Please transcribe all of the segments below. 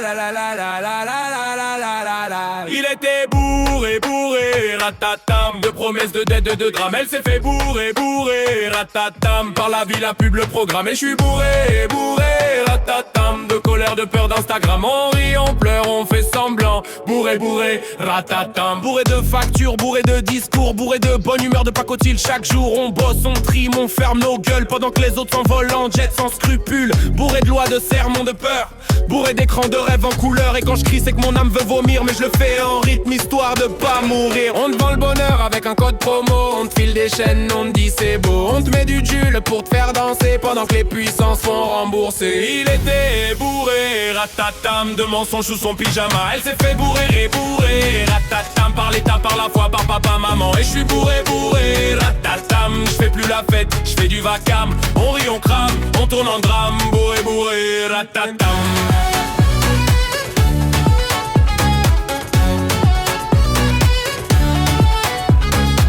la la la la la la la la la la. Il était bourré, bourré, ratatam. De promesses, de dettes, de drames. Elle s'est fait bourré, bourré, ratatam. Par la vie, la pub, le programme. Et je suis bourré, bourré, ratatam. De colère, de peur d'Instagram. On rit, on pleure, on fait semblant. Bourré, bourré, ratatam. Bourré de factures, bourré de discours, bourré de bonne humeur, de pacotille. Chaque jour, on bosse, on trime, on ferme nos gueules pendant que les autres s'envolent en jet sans scrupules. Bourré de lois, de sermons, de peur. Bourré d'écrans, de rêves en couleur. Et quand je crie, c'est que mon âme veut vomir. Mais je le fais en rythme, histoire de pas mourir. On te vend le bonheur avec un code promo. On te file des chaînes, on te dit c'est beau. On te met du jus pour te faire danser pendant que les puissances font rembourser. Il était bourré, ratatam. De mensonges sous son pyjama. Elle s'est fait bourrer, bourré, ratatam. Par l'état, par la foi, par papa, maman. Et je suis bourré, bourré, ratatam. Je fais plus la fête, je fais du vacarme. On rit, on crame, on tourne en drame. Bourré, bourré, ratatam.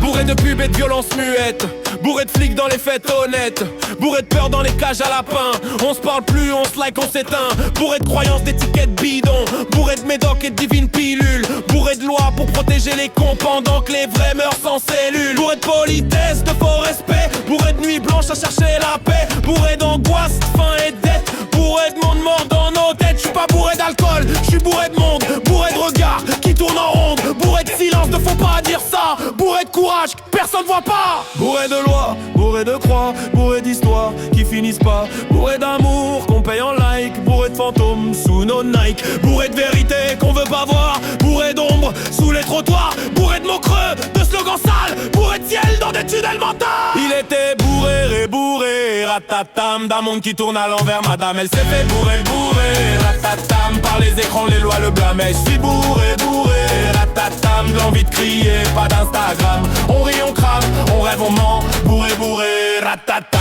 Bourré de pub et de violence muette. Bourré de flics dans les fêtes honnêtes. Bourré de peur dans les cages à lapins. On se parle plus, on se like, on s'éteint. Bourré de croyances, d'étiquettes bidons. Bourré de médocs et de divines pilules. Bourré de lois pour protéger les cons pendant que les vrais meurent sans cellules. Bourré de politesse, de faux respect. Bourré de nuit blanche à chercher la paix. Bourré d'angoisse, de faim et de dette. Bourré de monde mort dans nos têtes. J'suis pas bourré d'alcool, j'suis bourré de monde. Bourré de regards qui tournent en ronde. Bourré de silence, ne faut pas dire ça. Bourré de courage, personne voit pas. Bourré de loi, bourré de croix, bourré d'histoires qui finissent pas. Bourré d'amour qu'on paye en like. Bourré de fantômes sous nos Nike. Bourré de vérité qu'on veut pas voir. Bourré d'ombre sous les trottoirs. Bourré de mots creux, de slogans sales. Bourré de ciel dans des tunnels mentaux. Il était bourré, bourré, ratatam. D'un monde qui tourne à l'envers, madame. Elle s'est fait bourré, bourré, ratatam. Par les écrans, les lois, le blâme. Et je suis bourré, bourré, ratatam. De l'envie de crier, pas d'Instagram. On rit, on crame, on rêve, on ment. Bourré, bourré, ratatam.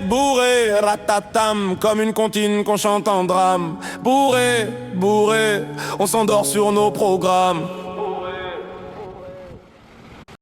Bourré, ratatam, comme une comptine qu'on chante en drame. Bourré, bourré, on s'endort sur nos programmes.